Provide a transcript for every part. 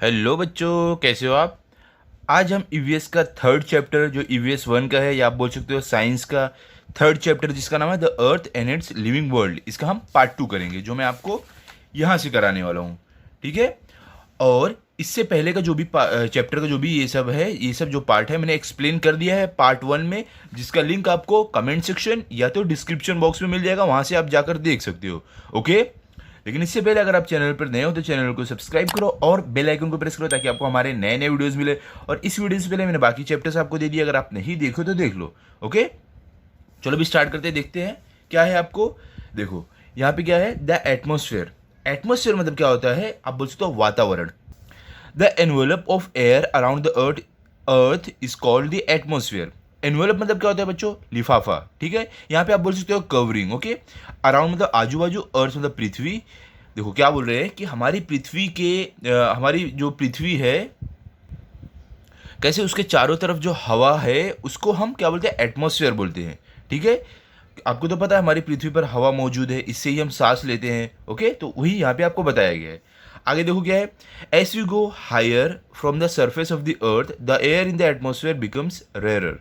Hello बच्चों, कैसे हो आप। आज हम ईवीएस का थर्ड चैप्टर जो ईवीएस वन का है, या आप बोल सकते हो साइंस का थर्ड चैप्टर जिसका नाम है the earth and it's living world, इसका हम पार्ट टू करेंगे जो मैं आपको यहाँ से कराने वाला हूँ। ठीक है। और इससे पहले का जो भी चैप्टर का जो भी ये सब है, ये सब जो पार्ट है मैंने एक्सप्लेन कर दिया है पार्ट वन में, जिसका लिंक आपको कमेंट सेक्शन या तो डिस्क्रिप्शन बॉक्स में मिल जाएगा, वहाँ से आप जाकर देख सकते हो। ओके। लेकिन इससे पहले अगर आप चैनल पर नए हो तो चैनल को सब्सक्राइब करो और बेल आइकन को प्रेस करो ताकि आपको हमारे नए नए वीडियोस मिले। और इस वीडियो से पहले मैंने बाकी चैप्टर्स आपको दे दिए, अगर आप नहीं देखो तो देख लो। ओके, चलो अभी स्टार्ट करते हैं, देखते हैं क्या है आपको। देखो यहाँ पे क्या है, द एटमोसफेयर। एटमोसफेयर मतलब क्या होता है, आप बोल सकते हो वातावरण। The envelope of air around the earth earth is called the atmosphere. Envelope मतलब क्या होता है बच्चों, लिफाफा। ठीक है, यहाँ पे आप बोल सकते हो कवरिंग। ओके, अराउंड मतलब आजू बाजू, अर्थ मतलब पृथ्वी। देखो क्या बोल रहे हैं कि हमारी पृथ्वी के हमारी जो पृथ्वी है, कैसे उसके चारों तरफ जो हवा है उसको हम क्या बोलते हैं, एटमॉस्फेयर बोलते हैं। ठीक है, आपको तो पता है हमारी पृथ्वी पर हवा मौजूद है, इससे ही हम सांस लेते हैं। ओके, तो वही यहाँ पे आपको बताया गया है। आगे देखो क्या है, as we go higher from the surface of the earth the air in the atmosphere becomes rare.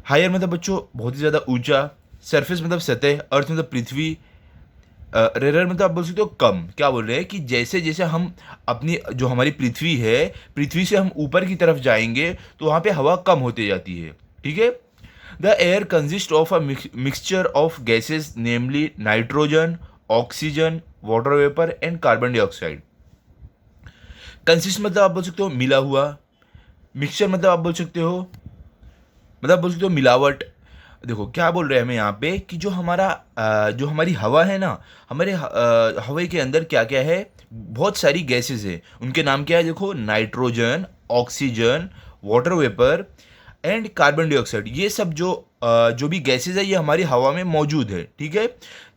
Higher मतलब बच्चों बहुत ही ज़्यादा ऊंचा, सरफेस मतलब सतह, अर्थ मतलब पृथ्वी, रेयर मतलब आप बोल सकते हो कम। क्या बोल रहे हैं कि जैसे जैसे हम अपनी जो हमारी पृथ्वी है, पृथ्वी से हम ऊपर की तरफ जाएंगे तो वहाँ पे हवा कम होती जाती है। ठीक है, the air consist of a mixture of gases namely nitrogen, oxygen, water vapour and carbon dioxide. Consist मतलब आप बोल सकते हो मिला हुआ, मिक्सचर मतलब आप बोल सकते हो, मतलब बोल सकते हो मिलावट। देखो क्या बोल रहे हैं हमें यहाँ पे कि जो हमारा जो हमारी हवा है ना, हमारे हवा के अंदर क्या क्या है, बहुत सारी गैसेस है। उनके नाम क्या है, देखो nitrogen, oxygen, water vapour and carbon dioxide. ये सब जो भी गैसेस है ये हमारी हवा में मौजूद है। ठीक है,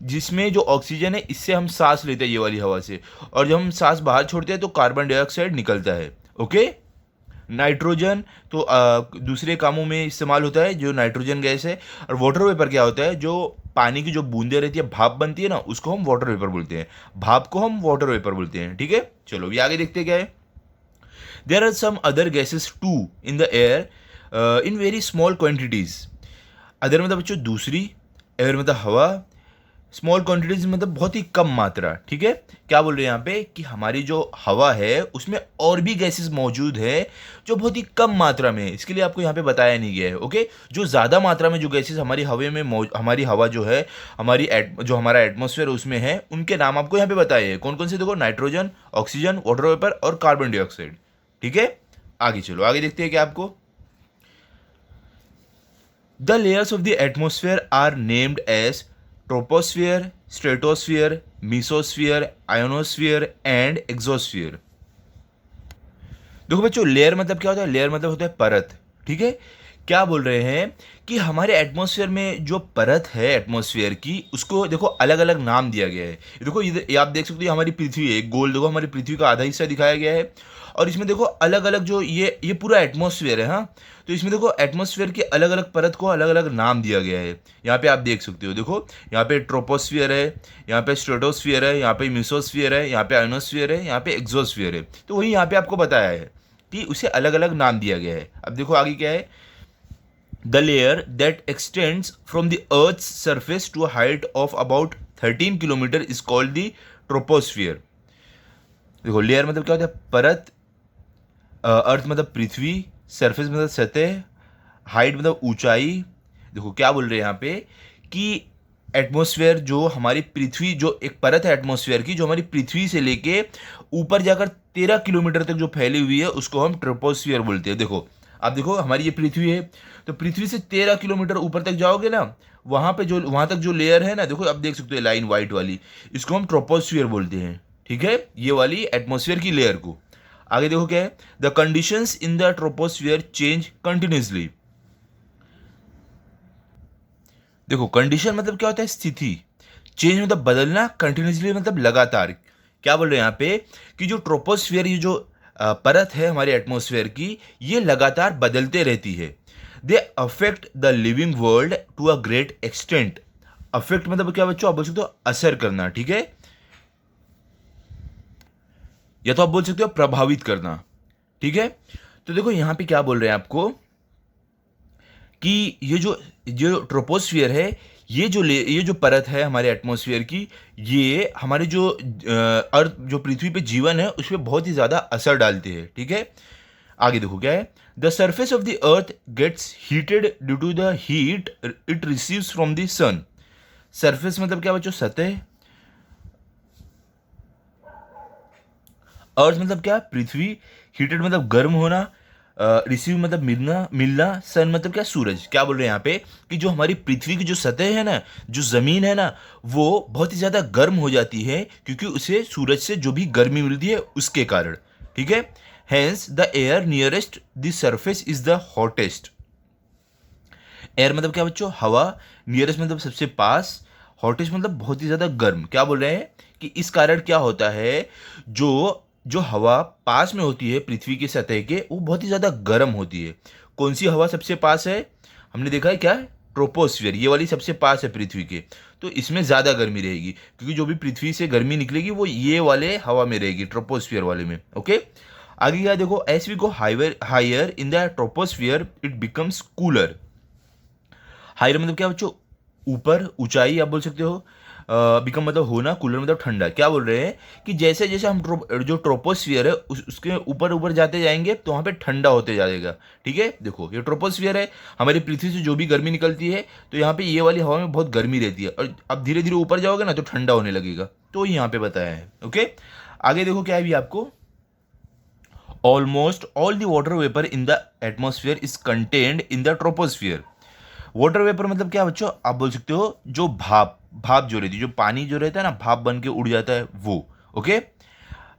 जिसमें जो ऑक्सीजन है इससे हम सांस लेते हैं ये वाली हवा से, और जब हम सांस बाहर छोड़ते हैं तो कार्बन डाइऑक्साइड निकलता है। ओके, नाइट्रोजन तो दूसरे कामों में इस्तेमाल होता है जो नाइट्रोजन गैस है। और वाटर वेपर क्या होता है, जो पानी की जो बूंदे रहती है, भाप बनती है ना, उसको हम वाटर वेपर बोलते हैं। भाप को हम वाटर वेपर बोलते हैं। ठीक है, चलो अभी आगे देखते हैं क्या है। There are some other gases too in the air in very small quantities. Other मतलब बच्चों दूसरी, एयर मतलब हवा, स्मॉल क्वांटिटीज मतलब बहुत ही कम मात्रा। ठीक है, क्या बोल रहे हैं यहाँ पे कि हमारी जो हवा है उसमें और भी गैसेस मौजूद है जो बहुत ही कम मात्रा में है, इसके लिए आपको यहाँ पे बताया नहीं गया है। ओके, जो ज़्यादा मात्रा में जो गैसेस हमारी हवा में हमारी हवा जो है, जो हमारा एटमॉस्फेयर उसमें है, उनके नाम आपको यहाँ पे बताए हैं। कौन कौन से, देखो नाइट्रोजन, ऑक्सीजन, वाटर वेपर और कार्बन डाइऑक्साइड। ठीक है, आगे चलो, आगे देखते हैं क्या आपको। The layers of the atmosphere are named as troposphere, stratosphere, mesosphere, ionosphere and exosphere। देखो बच्चों, लेयर मतलब क्या होता है, लेयर मतलब होता है परत। ठीक है, क्या बोल रहे हैं कि हमारे एटमॉस्फेयर में जो परत है एटमॉस्फेयर की, उसको देखो अलग अलग नाम दिया गया है। देखो ये आप देख सकते हो, हमारी पृथ्वी है, एक गोल देखो हमारी पृथ्वी का आधा हिस्सा दिखाया गया है। और इसमें देखो अलग अलग जो ये पूरा एटमॉस्फेयर है। हाँ, तो इसमें देखो एटमॉस्फेयर की अलग अलग परत को अलग अलग नाम दिया गया है। यहाँ पे आप देख सकते हो, देखो यहाँ पे ट्रोपोस्फियर है, यहाँ पे स्ट्रेटोस्फियर है, यहाँ पे मिसोस्फियर है, यहाँ पे आयनोस्फियर है, यहाँ पे एक्सोस्फियर है। तो वही यहाँ पे आपको बताया है कि उसे अलग अलग नाम दिया गया है। अब देखो आगे क्या है, the layer that extends from the earth's surface to a height of about 13 kilometre is called the troposphere. देखो लेयर मतलब क्या होता है, परत, अर्थ मतलब पृथ्वी, सरफेस मतलब सतह, हाइट मतलब ऊंचाई। देखो क्या बोल रहे हैं यहाँ पे कि एटमॉस्फेयर जो हमारी पृथ्वी, जो एक परत है एटमॉस्फेयर की, जो हमारी पृथ्वी से लेके ऊपर जाकर 13 किलोमीटर तक जो फैली हुई है उसको हम ट्रोपोस्फियर बोलते हैं। देखो आप देखो हमारी ये पृथ्वी है, तो पृथ्वी से 13 किलोमीटर ऊपर तक जाओगे ना, वहाँ पे जो वहाँ तक जो लेयर है ना, देखो आप देख सकते हो लाइन वाइट वाली, इसको हम ट्रोपोस्फियर बोलते हैं। ठीक है, ये वाली एटमॉस्फेयर की लेयर को। आगे देखो क्या है, the conditions in the troposphere change continuously. देखो कंडीशन मतलब क्या होता है, स्थिति, चेंज मतलब बदलना, कंटिन्यूसली मतलब लगातार। क्या बोल रहे हैं यहाँ पे कि जो ट्रोपोस्फियर, ये जो परत है हमारे एटमॉस्फेयर की, ये लगातार बदलते रहती है। They affect the living world to a great extent. Affect मतलब क्या बच्चों, आप बोल सकते हो असर करना। ठीक है, या तो आप बोल सकते हो प्रभावित करना। ठीक है, तो देखो यहाँ पे क्या बोल रहे हैं आपको कि ये जो जो ट्रोपोस्फियर है, ये जो परत है हमारे एटमॉस्फेयर की, ये हमारे जो अर्थ जो पृथ्वी पे जीवन है उस पर बहुत ही ज़्यादा असर डालती है। ठीक है, आगे देखो क्या है, the surface of the earth gets heated due to the heat it receives from the sun. Surface मतलब क्या बच्चों, सतह। अर्थ मतलब क्या, पृथ्वी। हीटेड मतलब गर्म होना। रिसीव मतलब मिलना मिलना। सन मतलब क्या, सूरज। क्या बोल रहे हैं यहाँ पे कि जो हमारी पृथ्वी की जो सतह है ना, जो जमीन है ना, वो बहुत ही ज्यादा गर्म हो जाती है क्योंकि उसे सूरज से जो भी गर्मी मिलती है उसके कारण। ठीक है, hence the air nearest the surface is the hottest. Air मतलब क्या बच्चों, हवा। नियरेस्ट मतलब सबसे पास। हॉटेस्ट मतलब बहुत ही ज्यादा गर्म। क्या बोल रहे हैं कि इस कारण क्या होता है, जो जो हवा पास में होती है पृथ्वी की सतह के, वो बहुत ही ज्यादा गर्म होती है। कौन सी हवा सबसे पास है, हमने देखा है क्या है, ट्रोपोस्फियर, ये वाली सबसे पास है पृथ्वी के। तो इसमें ज्यादा गर्मी रहेगी क्योंकि जो भी पृथ्वी से गर्मी निकलेगी वो ये वाले हवा में रहेगी, ट्रोपोस्फियर वाले में। ओके, आगे क्या देखो, as we go higher in the troposphere it becomes cooler. Higher मतलब क्या बच्चों, ऊपर, ऊंचाई आप बोल सकते हो। बिकम मतलब होना, कूलर मतलब ठंडा। क्या बोल रहे हैं कि जैसे जैसे हम जो ट्रोपोस्फियर है उसके ऊपर ऊपर जाते जाएंगे तो वहाँ पे ठंडा होते जाएगा। ठीक है, देखो ये ट्रोपोस्फियर है, हमारी पृथ्वी से जो भी गर्मी निकलती है तो यहाँ पे ये वाली हवा में बहुत गर्मी रहती है, और अब धीरे धीरे ऊपर जाओगे ना तो ठंडा होने लगेगा। तो यहाँ पे बताया है। ओके, आगे देखो क्या है भी आपको, almost all the water vapour in the atmosphere is contained in the troposphere. Water vapour मतलब क्या बच्चों, आप बोल सकते हो जो भाप, भाप जो रहती है, जो पानी जो रहता है ना, भाप बन के उड़ जाता है वो। ओके,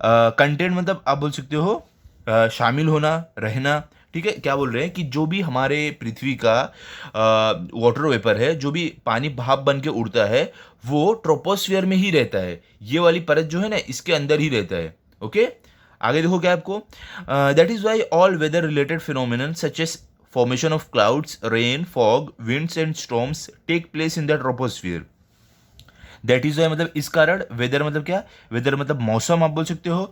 कंटेंट मतलब आप बोल सकते हो शामिल होना, रहना। ठीक है, क्या बोल रहे हैं कि जो भी हमारे पृथ्वी का वाटर वेपर है, जो भी पानी भाप बन के उड़ता है, वो ट्रोपोस्फियर में ही रहता है। ये वाली परत जो है ना, इसके अंदर ही रहता है। ओके, आगे देखो क्या आपको, that is why all weather related phenomenon such as formation of clouds, rain, fog, winds and storms take place in the troposphere. That is why मतलब इस कारण, वेदर मतलब क्या, वेदर मतलब मौसम आप बोल सकते हो।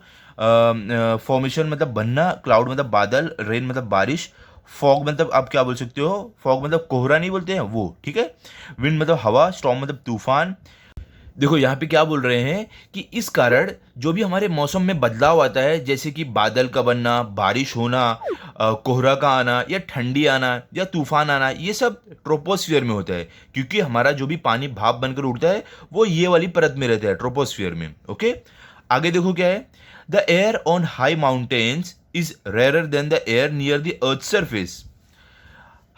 फॉर्मेशन मतलब बनना, क्लाउड मतलब बादल, रेन मतलब बारिश, फॉग मतलब आप क्या बोल सकते हो, फॉग मतलब कोहरा नहीं बोलते हैं वो। ठीक है, विंड मतलब हवा, स्टॉर्म मतलब तूफान। देखो यहाँ पे क्या बोल रहे हैं कि इस कारण जो भी हमारे मौसम में बदलाव आता है, जैसे कि बादल का बनना, बारिश होना, कोहरा का आना, या ठंडी आना, या तूफान आना, ये सब ट्रोपोस्फियर में होता है क्योंकि हमारा जो भी पानी भाप बनकर उड़ता है वो ये वाली परत में रहता है, ट्रोपोस्फियर में। ओके, आगे देखो क्या है, the air on high mountains is rare than the air near the earth surface.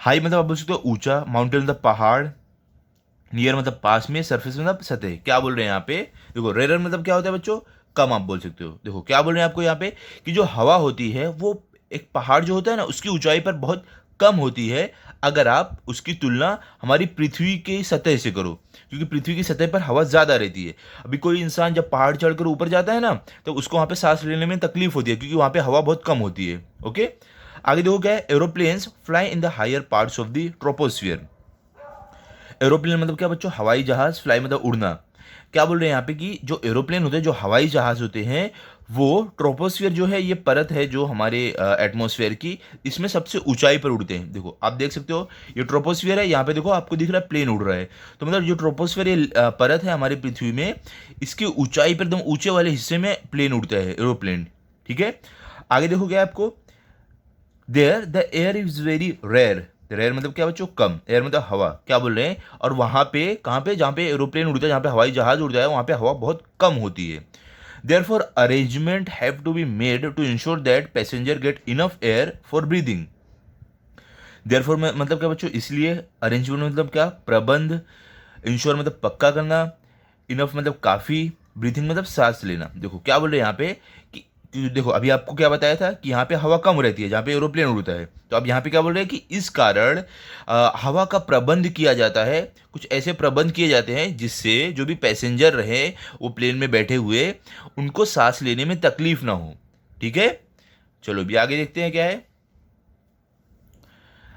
High मतलब आप बोल सकते हो ऊंचा, माउंटेन मतलब पहाड़, नियर मतलब पास में, सरफेस मतलब सतह। क्या बोल रहे हैं यहाँ पे, देखो रेयर मतलब क्या होता है बच्चों, कम आप बोल सकते हो। देखो क्या बोल रहे हैं आपको यहाँ पे कि जो हवा होती है वो एक पहाड़ जो होता है ना उसकी ऊंचाई पर बहुत कम होती है अगर आप उसकी तुलना हमारी पृथ्वी की सतह से करो, क्योंकि पृथ्वी की सतह पर हवा ज़्यादा रहती है। अभी कोई इंसान जब पहाड़ चढ़कर ऊपर जाता है ना तो उसको वहाँ पे सांस लेने में तकलीफ होती है क्योंकि वहाँ पे हवा बहुत कम होती है। ओके, आगे देखो क्या है, aeroplanes fly in the higher parts of the troposphere. Aeroplane मतलब क्या बच्चों, हवाई जहाज, फ्लाई मतलब उड़ना। क्या बोल रहे हैं यहाँ पे कि जो एरोप्लेन होते हैं, जो हवाई जहाज होते हैं, वो ट्रोपोस्फियर जो है, ये परत है जो हमारे एटमॉस्फेयर की, इसमें सबसे ऊंचाई पर उड़ते हैं। देखो आप देख सकते हो ये ट्रोपोस्फियर है, यहाँ पे देखो आपको दिख रहा है प्लेन उड़ रहा है। तो मतलब जो ट्रोपोस्फियर ये परत है हमारी पृथ्वी में, इसकी ऊंचाई पर एकदम ऊंचे वाले हिस्से में प्लेन उड़ता है, एरोप्लेन। ठीक है, आगे देखो क्या है आपको, there the air is very rare. Rare मतलब क्या बच्चों, कम। एयर मतलब हवा। क्या बोल रहे हैं, और वहां पे कहाँ पे, जहाँ पे एरोप्लेन उड़ता है, जहाँ पे हवाई जहाज उड़ता है, वहां पे हवा बहुत कम होती है। Therefore arrangement have to be made to ensure that passenger get enough air for breathing. Therefore मतलब क्या बच्चों, इसलिए। अरेंजमेंट मतलब क्या, प्रबंध। इंश्योर मतलब पक्का करना। इनफ मतलब काफ़ी। ब्रीथिंग मतलब सांस लेना। देखो क्या बोल रहे हैं यहाँ पे कि देखो अभी आपको क्या बताया था कि यहाँ पे हवा कम रहती है जहाँ पे एरोप्लेन उड़ता है, तो अब यहाँ पे क्या बोल रहे हैं कि इस कारण हवा का प्रबंध किया जाता है। कुछ ऐसे प्रबंध किए जाते हैं जिससे जो भी पैसेंजर रहे वो प्लेन में बैठे हुए, उनको सांस लेने में तकलीफ ना हो। ठीक है, चलो अभी आगे देखते हैं क्या है।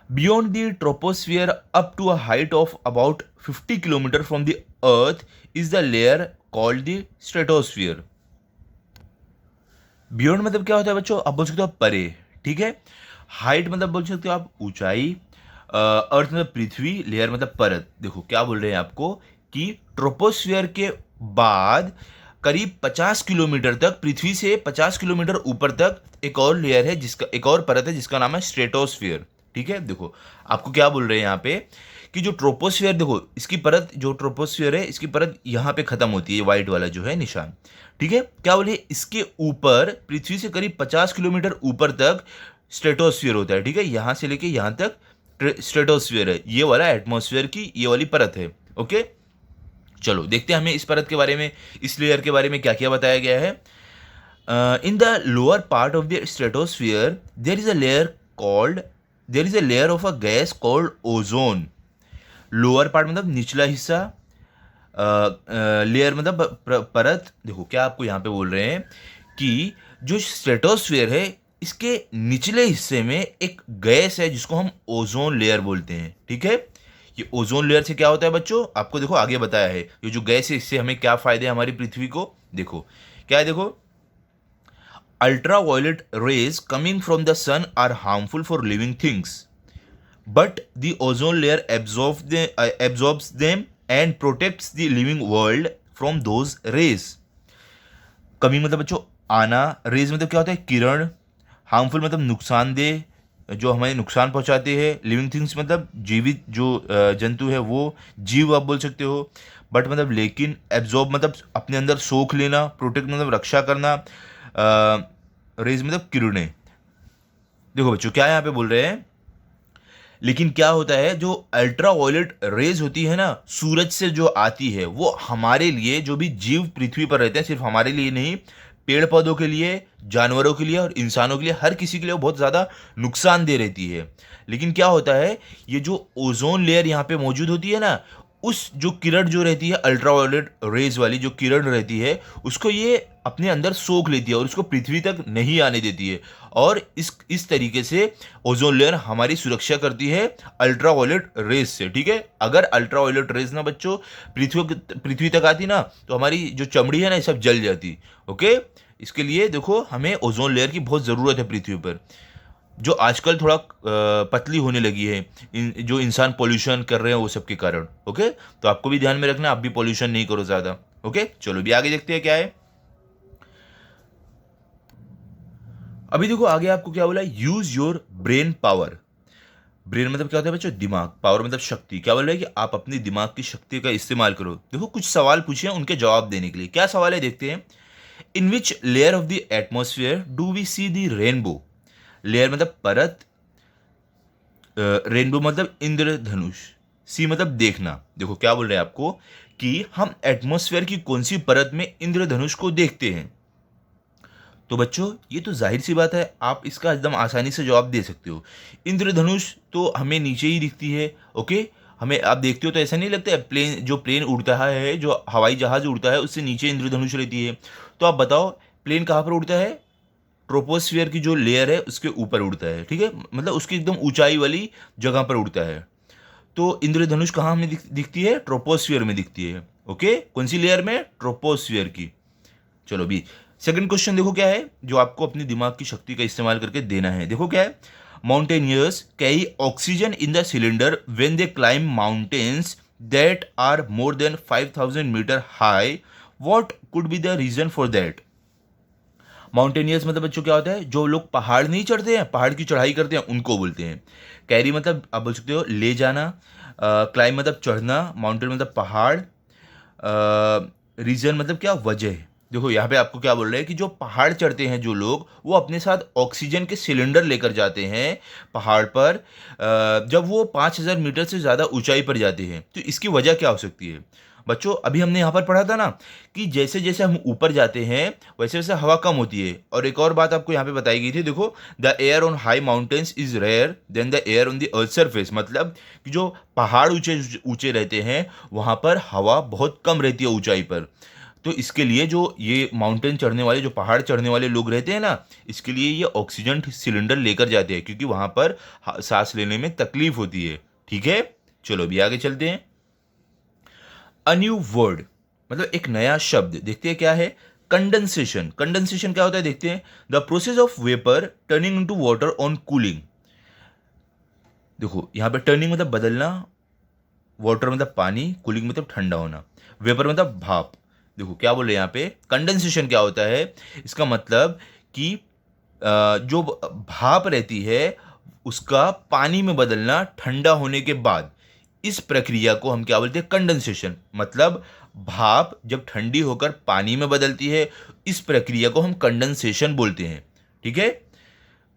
Beyond the troposphere, up to a height of about 50 kilometers from the Earth, is the layer called the stratosphere. Beyond मतलब क्या होता है बच्चों, आप बोल सकते हो परे, ठीक है। हाइट मतलब बोल सकते हो आप ऊंचाई। अर्थ मतलब पृथ्वी, लेयर मतलब परत। देखो क्या बोल रहे हैं आपको कि ट्रोपोस्फियर के बाद करीब 50 किलोमीटर तक, पृथ्वी से 50 किलोमीटर ऊपर तक एक और लेयर है, जिसका एक और परत है जिसका नाम है स्ट्रेटोस्फियर, ठीक है। देखो आपको क्या बोल रहे हैं यहाँ पे कि जो ट्रोपोस्फियर, देखो इसकी परत, जो ट्रोपोस्फियर है इसकी परत यहाँ पे खत्म होती है, व्हाइट वाला जो है निशान, ठीक है। क्या बोले, इसके ऊपर पृथ्वी से करीब 50 किलोमीटर ऊपर तक स्ट्रेटोस्फियर होता है, ठीक है। यहाँ से लेके यहाँ तक स्ट्रेटोस्फियर है, ये वाला एटमॉस्फेयर की ये वाली परत है, ओके। चलो देखते हैं हमें इस परत के बारे में, इस लेयर के बारे में क्या क्या बताया गया है। In the lower part of the stratosphere there is a layer called, there is a layer of a gas called ozone. Lower part मतलब निचला हिस्सा, लेयर मतलब परत। देखो क्या आपको यहाँ पे बोल रहे हैं कि जो स्ट्रेटोस्फियर है इसके निचले हिस्से में एक गैस है जिसको हम ओजोन लेयर बोलते हैं, ठीक है। ये ओजोन लेयर से क्या होता है बच्चों, आपको देखो आगे बताया है, ये जो गैस है इससे हमें क्या फायदे हैं हमारी पृथ्वी को। देखो क्या है, देखो ultraviolet rays coming from the sun are harmful for living things, but the ozone layer absorbs them and protects the living world from those rays. Coming मतलब बच्चों आना, रेज मतलब क्या होता है किरण, हार्मफुल मतलब नुकसानदेह, जो हमें नुकसान पहुंचाते हैं, लिविंग थिंग्स मतलब जीवित जो जंतु है वो, जीव आप बोल सकते हो। बट मतलब लेकिन, एब्जॉर्ब मतलब अपने अंदर सोख लेना, प्रोटेक्ट मतलब रक्षा करना, रेज मतलब किरणें। देखो बच्चों क्या यहाँ पे बोल रहे हैं, लेकिन क्या होता है जो अल्ट्रा वायलेट रेज होती है ना सूरज से जो आती है, वो हमारे लिए, जो भी जीव पृथ्वी पर रहते हैं, सिर्फ हमारे लिए नहीं, पेड़ पौधों के लिए, जानवरों के लिए और इंसानों के लिए, हर किसी के लिए वो बहुत ज़्यादा नुकसानदेह रहती है। लेकिन क्या होता है, ये जो ओजोन लेयर यहाँ पे मौजूद होती है ना, उस जो किरण जो रहती है अल्ट्रावायलेट रेज वाली जो किरण रहती है, उसको ये अपने अंदर सोख लेती है और उसको पृथ्वी तक नहीं आने देती है। और इस तरीके से ओजोन लेयर हमारी सुरक्षा करती है अल्ट्रावायलेट रेज से, ठीक है। अगर अल्ट्रावायलेट रेज ना बच्चों पृथ्वी तक आती ना, तो हमारी जो चमड़ी है ना ये सब जल जाती, ओके। इसके लिए देखो हमें ओजोन लेयर की बहुत ज़रूरत है पृथ्वी पर, जो आजकल थोड़ा पतली होने लगी है, जो इंसान पॉल्यूशन कर रहे हैं वो सब के कारण, ओके। तो आपको भी ध्यान में रखना, आप भी पॉल्यूशन नहीं करो ज़्यादा, ओके। चलो भी आगे देखते हैं क्या है। अभी देखो आगे आपको क्या बोला, use your brain power. Brain मतलब क्या होता है बच्चों, दिमाग, पावर मतलब शक्ति। क्या बोल रहा है कि आप अपनी दिमाग की शक्ति का इस्तेमाल करो। देखो कुछ सवाल पूछे हैं, उनके जवाब देने के लिए। क्या सवाल है देखते हैं। In which layer of the atmosphere do we see the rainbow. Layer मतलब परत, रेनबो मतलब इंद्रधनुष, सी मतलब देखना। देखो क्या बोल रहे हैं आपको कि हम एटमॉस्फेयर की कौन सी परत में इंद्रधनुष को देखते हैं। तो बच्चों ये तो जाहिर सी बात है, आप इसका एकदम आसानी से जवाब दे सकते हो। इंद्रधनुष तो हमें नीचे ही दिखती है, ओके। हमें आप देखते हो तो ऐसा नहीं लगता है, प्लेन जो प्लेन उड़ता है, जो हवाई जहाज उड़ता है, उससे नीचे इंद्रधनुष रहती है। तो आप बताओ प्लेन कहाँ पर उड़ता है, ट्रोपोस्फियर की जो लेयर है उसके ऊपर उड़ता है, ठीक है। मतलब उसकी एकदम ऊंचाई वाली जगह पर उड़ता है। तो इंद्रधनुष कहाँ हमें दिखती है, ट्रोपोस्फियर में दिखती है, ओके। कौन सी लेयर में, ट्रोपोस्फियर की। चलो भी सेकंड क्वेश्चन देखो क्या है, जो आपको अपनी दिमाग की शक्ति का इस्तेमाल करके देना है। देखो क्या है, mountaineers carry oxygen in the cylinder when they climb mountains that are more than 5000 metre high, what could be the reason for that. Mountaineers मतलब बच्चों क्या होता है, जो लोग पहाड़ नहीं चढ़ते हैं, पहाड़ की चढ़ाई करते हैं, उनको बोलते हैं। कैरी मतलब आप बोल सकते हो ले जाना, क्लाइम मतलब चढ़ना, माउंटेन मतलब पहाड़, रीजन मतलब क्या, वजह। देखो यहाँ पे आपको क्या बोल रहे हैं कि जो पहाड़ चढ़ते हैं जो लोग, वो अपने साथ ऑक्सीजन के सिलेंडर लेकर जाते हैं पहाड़ पर, जब वो 5000 मीटर से ज़्यादा ऊंचाई पर जाते हैं। तो इसकी वजह क्या हो सकती है बच्चों, अभी हमने यहाँ पर पढ़ा था ना कि जैसे जैसे हम ऊपर जाते हैं वैसे वैसे हवा कम होती है। और एक और बात आपको यहाँ पे बताई गई थी, देखो the air on high mountains is rare than the air on the earth surface. मतलब कि जो पहाड़ ऊंचे ऊंचे रहते हैं वहाँ पर हवा बहुत कम रहती है ऊंचाई पर। तो इसके लिए जो ये माउंटेन चढ़ने वाले, जो पहाड़ चढ़ने वाले लोग रहते हैं ना, इसके लिए ये ऑक्सीजन सिलेंडर लेकर जाते हैं, क्योंकि वहाँ पर सांस लेने में तकलीफ होती है, ठीक है। चलो भी आगे चलते हैं। अ न्यू वर्ड मतलब एक नया शब्द, देखते हैं क्या है। कंडेंसेशन, कंडेंसेशन क्या होता है देखते हैं। The process of vapour turning into water on cooling. देखो यहाँ पे टर्निंग मतलब बदलना, वाटर मतलब पानी, कूलिंग मतलब ठंडा होना, वेपर मतलब भाप। देखो क्या बोल रहे हैं यहाँ पे, कंडेंसेशन क्या होता है, इसका मतलब कि जो भाप रहती है उसका पानी में बदलना ठंडा होने के बाद, इस प्रक्रिया को हम क्या बोलते हैं, कंडेंसेशन। मतलब भाप जब ठंडी होकर पानी में बदलती है, इस प्रक्रिया को हम कंडेंसेशन बोलते हैं। ठीक है।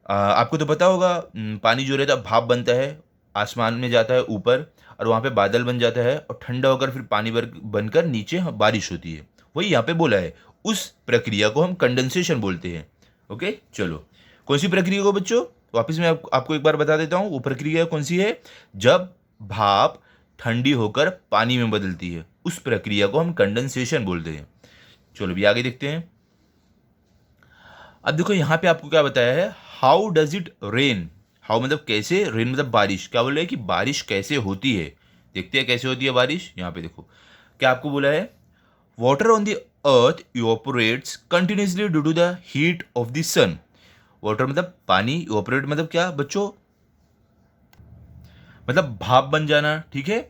आपको तो पता होगा, पानी जो रहता है भाप बनता है, आसमान में जाता है ऊपर, और वहाँ पे बादल बन जाता है, और ठंडा होकर फिर पानी बनकर नीचे बारिश होती है। वही यहाँ पे बोला है, उस प्रक्रिया को हम कंडेंसेशन बोलते हैं। ओके चलो, कौन सी प्रक्रिया को बच्चों, वापस मैं आपको एक बार बता देता हूँ, वो प्रक्रिया कौन सी है, जब भाप ठंडी होकर पानी में बदलती है, उस प्रक्रिया को हम कंडेंसेशन बोलते हैं। चलो भी आगे देखते हैं। अब देखो यहाँ पे आपको क्या बताया है, how does it rain. How मतलब कैसे, रेन मतलब बारिश। क्या बोल रहे हैं कि बारिश कैसे होती है। देखते हैं कैसे होती है बारिश। यहाँ पे देखो क्या आपको बोला है, water on the earth evaporates continuously due to the heat of the sun. Water मतलब पानी, इवापोरेट मतलब क्या बच्चों, मतलब भाप बन जाना। ठीक है।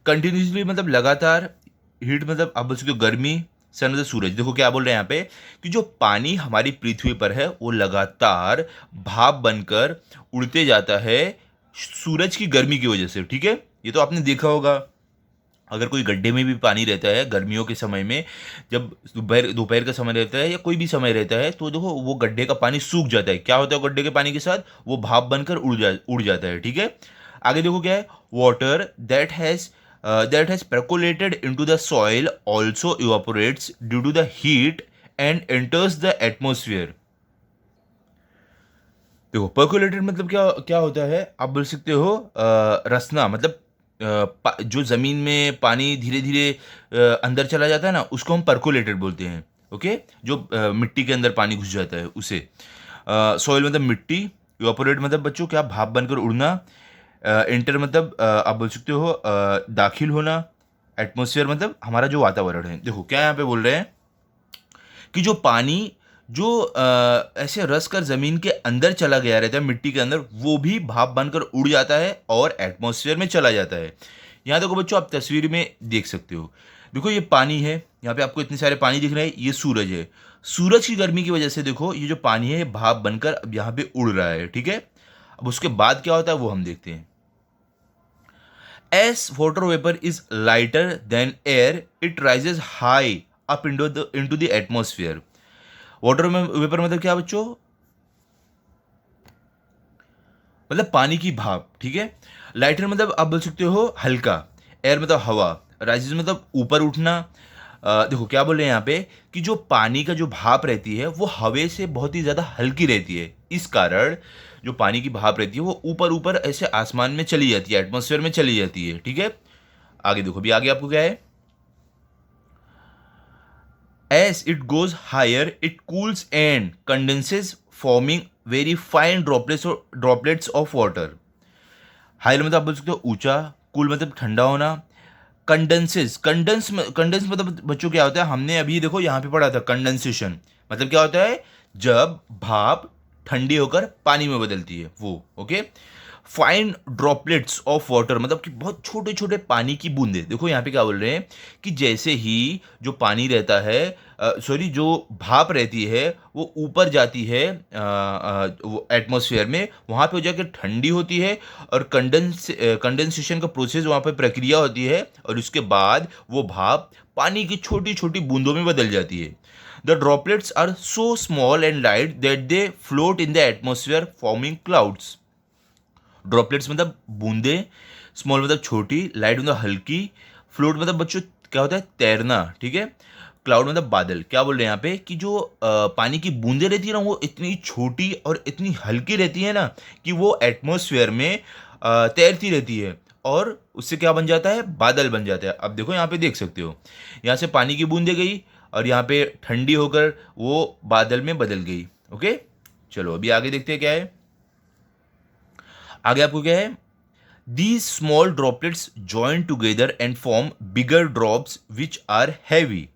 कंटिन्यूसली मतलब लगातार, हीट मतलब आप बोल सकते हो गर्मी, सन मतलब सूरज। देखो क्या बोल रहे हैं यहाँ पे कि जो पानी हमारी पृथ्वी पर है वो लगातार भाप बनकर उड़ते जाता है सूरज की गर्मी की वजह से। ठीक है। ये तो आपने देखा होगा, अगर कोई गड्ढे में भी पानी रहता है गर्मियों के समय में, जब दोपहर दोपहर का समय रहता है या कोई भी समय रहता है, तो देखो वो गड्ढे का पानी सूख जाता है। क्या होता है गड्ढे के पानी के साथ, वो भाप बनकर उड़ जाता है। ठीक है। आगे देखो क्या है, water that has percolated into the soil also evaporates due to the heat and enters the atmosphere। देखो percolated मतलब क्या क्या होता है, आप बोल सकते हो रसना, मतलब जो जमीन में पानी धीरे धीरे अंदर चला जाता है ना, उसको हम परकोलेटेड बोलते हैं। ओके, जो मिट्टी के अंदर पानी घुस जाता है उसे। सॉइल मतलब मिट्टी, इवापोरेट मतलब बच्चों क्या, भाप बनकर उड़ना, एंटर मतलब आप बोल सकते हो दाखिल होना, एटमॉस्फेयर मतलब हमारा जो वातावरण है। देखो क्या यहाँ पे बोल रहे हैं कि जो पानी जो ऐसे रस कर जमीन के अंदर चला गया रहता है मिट्टी के अंदर, वो भी भाप बनकर उड़ जाता है और एटमॉस्फेयर में चला जाता है। यहाँ देखो बच्चों, आप तस्वीर में देख सकते हो। देखो ये पानी है, यहाँ पे आपको इतने सारे पानी दिख रहे हैं, ये सूरज है। सूरज की गर्मी की वजह से देखो ये जो पानी है ये भाप बनकर अब यहाँ पे उड़ रहा है। ठीक है। अब उसके बाद क्या होता है वो हम देखते हैं। As water vapor is lighter than air, it rises high up into the atmosphere। Water में वेपर मतलब क्या बच्चों, मतलब पानी की भाप। ठीक है। लाइटर मतलब आप बोल सकते हो हल्का, एयर मतलब हवा, राइजेस मतलब ऊपर उठना। देखो क्या बोल रहे हैं यहाँ पे कि जो पानी का जो भाप रहती है वो हवा से बहुत ही ज़्यादा हल्की रहती है, इस कारण जो पानी की भाप रहती है वो ऊपर ऊपर ऐसे आसमान में चली जाती है, एटमॉस्फेयर में चली जाती है। ठीक है। आगे देखो भी, आगे आपको क्या है, as it goes higher it cools and condenses forming very fine droplets of water। Higher मतलब आप बोल सकते हो ऊंचा, कूल मतलब ठंडा होना, कंडेंस मतलब बच्चों क्या होता है, हमने अभी देखो यहाँ पे पढ़ा था कंडेंसेशन मतलब क्या होता है, जब भाप ठंडी होकर पानी में बदलती है वो। Okay. Fine droplets of water मतलब कि बहुत छोटे छोटे पानी की बूंदे। देखो यहाँ पे क्या बोल रहे हैं कि जैसे ही जो पानी रहता है, सॉरी जो भाप रहती है वो ऊपर जाती है वो एटमॉस्फेयर में, वहाँ पे हो जाकर ठंडी होती है, और कंडेंसेशन का प्रोसेस वहाँ पे प्रक्रिया होती है, और उसके बाद वो भाप पानी की छोटी छोटी बूंदों में बदल जाती है। The droplets are so small and light that they float in the atmosphere forming clouds. Droplets मतलब बूंदे, स्मॉल मतलब छोटी, लाइट मतलब हल्की, फ्लोट मतलब बच्चों क्या होता है, तैरना। ठीक है। क्लाउड मतलब बादल। क्या बोल रहे हैं यहाँ पे कि जो पानी की बूंदे रहती है ना वो इतनी छोटी और इतनी हल्की रहती है ना कि वो एटमॉस्फेयर में तैरती रहती है, और उससे क्या बन जाता है, बादल बन जाता है। अब देखो यहाँ पे देख सकते हो, यहाँ से पानी की बूंदे गई और यहाँ पे ठंडी होकर वो बादल में बदल गई। ओके चलो अभी आगे देखते हैं क्या है। आगे आपको क्या है, these small droplets join together and form bigger drops which are heavy.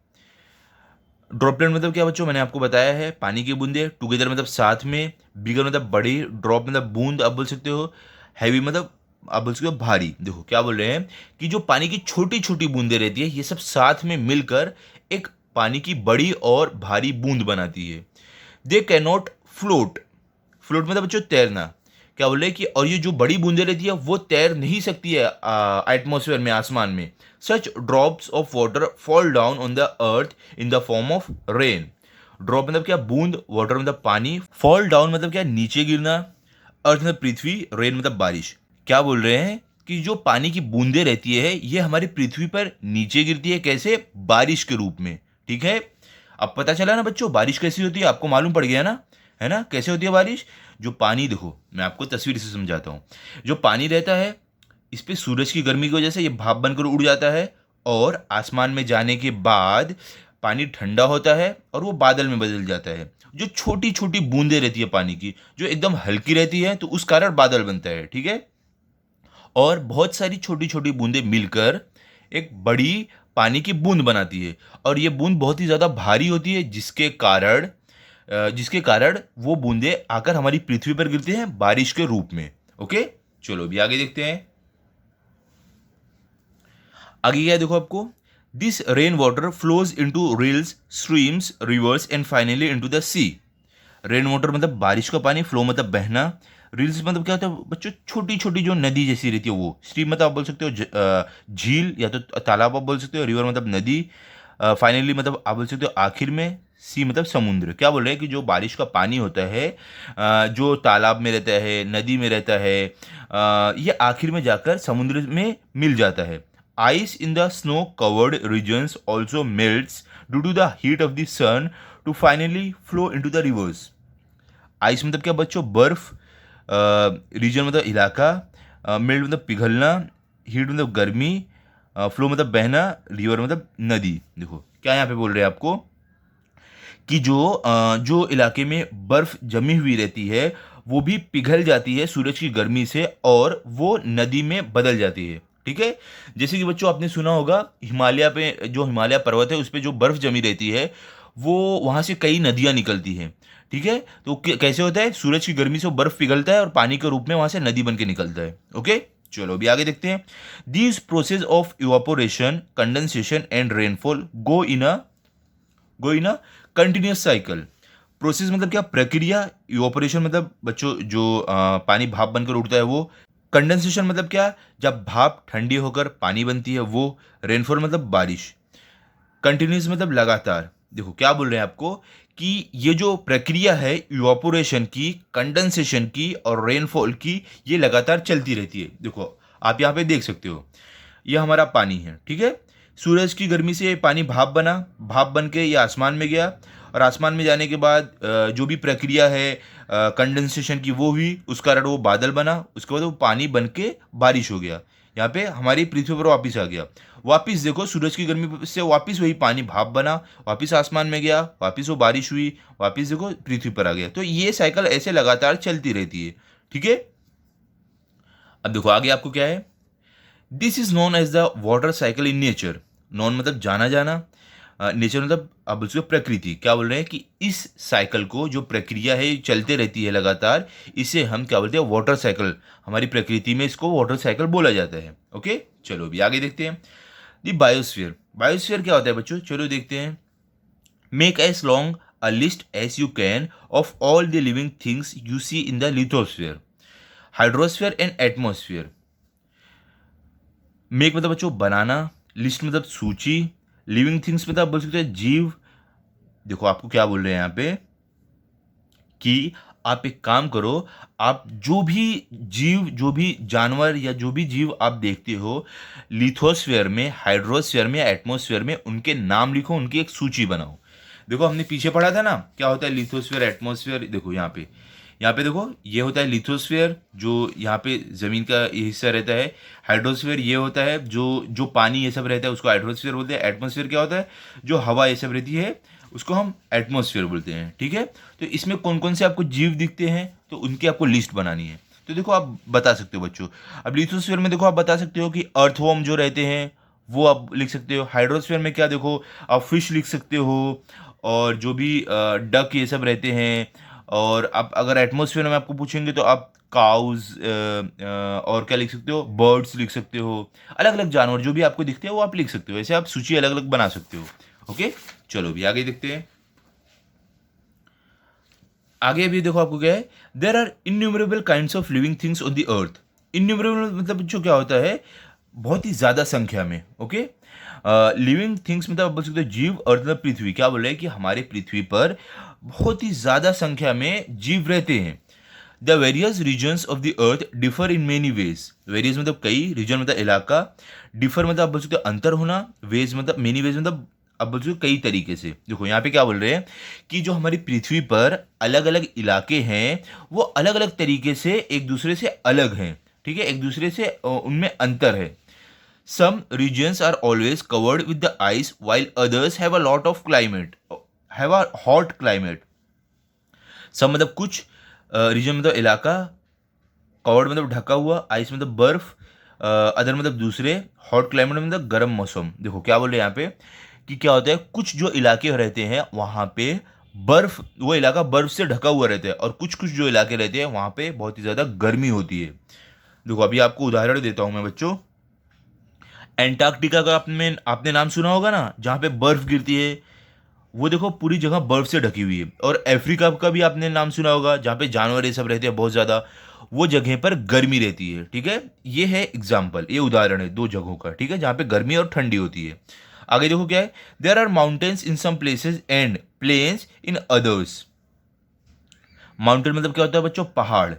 Droplet मतलब क्या बच्चों, मैंने आपको बताया है, पानी की बूंदे, टुगेदर मतलब साथ में, बिगर मतलब बड़ी, ड्रॉप मतलब बूंद आप बोल सकते हो, हैवी मतलब आप बोल सकते हो भारी। देखो क्या बोल रहे हैं कि जो पानी की छोटी छोटी बूंदे रहती है ये सब साथ में मिलकर एक पानी की बड़ी और भारी बूंद बनाती है। They can not float, float मतलब बच्चों तैरना। क्या बोल रहे हैं कि और ये जो बड़ी बूंदे रहती है वो तैर नहीं सकती है एटमॉस्फेयर में, आसमान में। Such drops of water fall down on the earth in the form of rain. Drop मतलब क्या, बूंद, वाटर मतलब पानी, फॉल डाउन मतलब क्या, नीचे गिरना, अर्थ मतलब पृथ्वी, रेन मतलब बारिश। क्या बोल रहे हैं कि जो पानी की बूंदे रहती है ये हमारी पृथ्वी पर नीचे गिरती है, कैसे, बारिश के रूप में। ठीक है, अब पता चला ना बच्चों बारिश कैसी होती है, आपको मालूम पड़ गया ना, है ना, कैसे होती है बारिश। जो पानी, देखो मैं आपको तस्वीर से समझाता हूँ। जो पानी रहता है इस पे सूरज की गर्मी की वजह से ये भाप बनकर उड़ जाता है, और आसमान में जाने के बाद पानी ठंडा होता है और वो बादल में बदल जाता है। जो छोटी छोटी बूंदें रहती है पानी की, जो एकदम हल्की रहती है, तो उस कारण बादल बनता है। ठीक है, और बहुत सारी छोटी छोटी बूंदें मिलकर एक बड़ी पानी की बूंद बनाती है, और ये बूंद बहुत ही ज़्यादा भारी होती है, जिसके कारण वो बूंदें आकर हमारी पृथ्वी पर गिरती हैं बारिश के रूप में। ओके, चलो अभी आगे देखते हैं। आगे क्या है देखो आपको, this rain water flows into rills, streams, rivers and finally into the sea. Rain water मतलब बारिश का पानी, फ्लो मतलब बहना, रील्स मतलब क्या होता है बच्चों, छोटी छोटी जो नदी जैसी रहती है वो, स्ट्रीम मतलब आप बोल सकते हो झील या तो तालाब आप बोल सकते हो, रिवर मतलब नदी, फाइनली मतलब आप बोल सकते हो आखिर में, सी मतलब समुद्र। क्या बोल रहे हैं कि जो बारिश का पानी होता है जो तालाब में रहता है, नदी में रहता है, ये आखिर में जाकर समुद्र में मिल जाता है। Ice in the snow covered regions also melts due to the heat of the sun to finally flow into the rivers. Ice मतलब क्या बच्चों, बर्फ, रीजन मतलब इलाका, मेल्ट मतलब पिघलना, हीट मतलब गर्मी, फ्लो मतलब बहना, रिवर मतलब नदी। देखो क्या यहाँ पे बोल रहे हैं आपको कि जो इलाके में बर्फ जमी हुई रहती है वो भी पिघल जाती है सूरज की गर्मी से, और वो नदी में बदल जाती है। ठीक है, जैसे कि बच्चों आपने सुना होगा हिमालय पे, जो हिमालय पर्वत है उस पे जो बर्फ जमी रहती है वो, वहाँ से कई नदियाँ निकलती हैं। ठीक है, तो कैसे होता है, सूरज की गर्मी से वो बर्फ पिघलता है और पानी के रूप में वहाँ से नदी बन के निकलता है। ओके, चलो अभी आगे देखते हैं। This process of evaporation, condensation and rainfall go in a continuous cycle. Process मतलब क्या, प्रक्रिया, इवापोरेशन मतलब बच्चों जो पानी भाप बनकर उठता है वो, कंडेंसेशन मतलब क्या, जब भाप ठंडी होकर पानी बनती है वो, रेनफॉल मतलब बारिश, कंटिन्यूस मतलब लगातार। देखो क्या बोल रहे हैं आपको कि ये जो प्रक्रिया है इवापोरेशन की, कंडेंसेशन की और रेनफॉल की, ये लगातार चलती रहती है। देखो आप यहाँ पे देख सकते हो ये हमारा पानी है। ठीक है, सूरज की गर्मी से ये पानी भाप बना, भाप बन के ये आसमान में गया, और आसमान में जाने के बाद जो भी प्रक्रिया है कंडेंसेशन की वो हुई, उस कारण वो बादल बना, उसके बाद वो पानी बन के बारिश हो गया, यहाँ पे हमारी पृथ्वी पर वापस आ गया। वापस देखो सूरज की गर्मी से वापस वही पानी भाप बना, वापस आसमान में गया, वापस वो बारिश हुई, वापस देखो पृथ्वी पर आ गया। तो ये साइकिल ऐसे लगातार चलती रहती है। ठीक है, अब देखो आगे आपको क्या है, this is known as the water cycle in nature. Known मतलब जाना जाना, नेचर मतलब आप बोल सकते हो प्रकृति। क्या बोल रहे हैं कि इस साइकिल को, जो प्रक्रिया है ये चलते रहती है लगातार, इसे हम क्या बोलते हैं, वाटर साइकिल। हमारी प्रकृति में इसको वाटर साइकिल बोला जाता है। ओके, चलो अभी आगे देखते हैं। दी बायोस्फीयर। बायोस्फीयर क्या होता है बच्चों, चलो देखते हैं। Make as long a list as you can of all the living things you see in the lithosphere, hydrosphere and atmosphere. Make मतलब बच्चों बनाना, लिस्ट मतलब सूची, लिविंग थिंग्स मतलब आप बोल सकते हैं जीव। देखो आपको क्या बोल रहे हैं यहाँ पे कि आप एक काम करो, आप जो भी जीव, जो भी जानवर या जो भी जीव आप देखते हो लिथोस्फीयर में, हाइड्रोस्फीयर में या एटमोस्फीयर में, उनके नाम लिखो, उनकी एक सूची बनाओ। देखो हमने पीछे पढ़ा था ना क्या होता है लिथोस्फीयर, एटमोस्फीयर। देखो यहाँ पे देखो ये होता है लिथोस्फीयर, जो यहाँ पे ज़मीन का ये हिस्सा रहता है। हाइड्रोस्फीयर ये होता है जो जो पानी ये सब रहता है, उसको हाइड्रोस्फीयर बोलते हैं। एटमोस्फीयर क्या होता है, जो हवा ये सब रहती है, उसको हम एटमोस्फीयर बोलते हैं। ठीक है, तो इसमें कौन कौन से आपको जीव दिखते हैं, तो उनकी आपको लिस्ट बनानी है। तो देखो आप बता सकते हो बच्चों, अब लिथोस्फीयर में देखो आप बता सकते हो कि अर्थवॉर्म जो रहते हैं वो आप लिख सकते हो। हाइड्रोस्फीयर में क्या, देखो आप फिश लिख सकते हो, और जो भी डक ये सब रहते हैं। और आप अगर एटमॉस्फेयर में आपको पूछेंगे तो आप काउज और क्या लिख सकते हो, बर्ड्स लिख सकते हो। अलग अलग जानवर जो भी आपको दिखते हैं वो आप लिख सकते हो, ऐसे आप सूची अलग अलग बना सकते हो। ओके, चलो भी आगे देखते हैं। आगे भी देखो आपको क्या है, there are innumerable kind of living things on the earth. Innumerable मतलब जो क्या होता है, बहुत ही ज्यादा संख्या में। ओके, लिविंग थिंग्स मतलब आप बोल सकते हो जीव, अर्थ मतलब पृथ्वी। क्या बोल रहे हैं कि हमारे पृथ्वी पर बहुत ही ज्यादा संख्या में जीव रहते हैं। The various regions of the earth differ in many ways. Various मतलब कई, रीजन मतलब इलाका, डिफर मतलब आप बोल सकते हो अंतर होना, वेज मतलब मेनी वेज मतलब आप बोल सकते हो कई तरीके से। देखो यहाँ पे क्या बोल रहे हैं कि जो हमारी पृथ्वी पर अलग अलग इलाके हैं वो अलग अलग तरीके से एक दूसरे से अलग हैं। ठीक है, एक दूसरे से उनमें अंतर है। Some regions are always covered with the ice while others have a lot of climate, have a hot climate. सब मतलब कुछ, रीजन मतलब इलाका, कवर्ड मतलब ढका हुआ, आइस मतलब बर्फ, अदर मतलब दूसरे, हॉट क्लाइमेट मतलब गर्म मौसम। देखो क्या बोल रहे हैं यहाँ पे कि क्या होता है, कुछ जो इलाके रहते हैं वहाँ पे बर्फ, वो इलाका बर्फ से ढका हुआ रहता है, और कुछ कुछ जो इलाके रहते हैं वहाँ पे बहुत ही ज़्यादा गर्मी होती है। देखो अभी आपको उदाहरण देता हूँ मैं बच्चों। एंटार्क्टिका का आपने आपने नाम सुना होगा ना, जहाँ पे बर्फ गिरती है, वो देखो पूरी जगह बर्फ से ढकी हुई है। और अफ्रीका का भी आपने नाम सुना होगा, जहाँ पे जानवर ये सब रहते हैं बहुत ज़्यादा, वो जगह पर गर्मी रहती है। ठीक है, ये है एग्जाम्पल, ये उदाहरण है दो जगहों का। ठीक है, जहाँ पे गर्मी और ठंडी होती है। आगे देखो क्या है, there are mountains in some places and plains in others. Mountain मतलब क्या होता है बच्चों, पहाड़।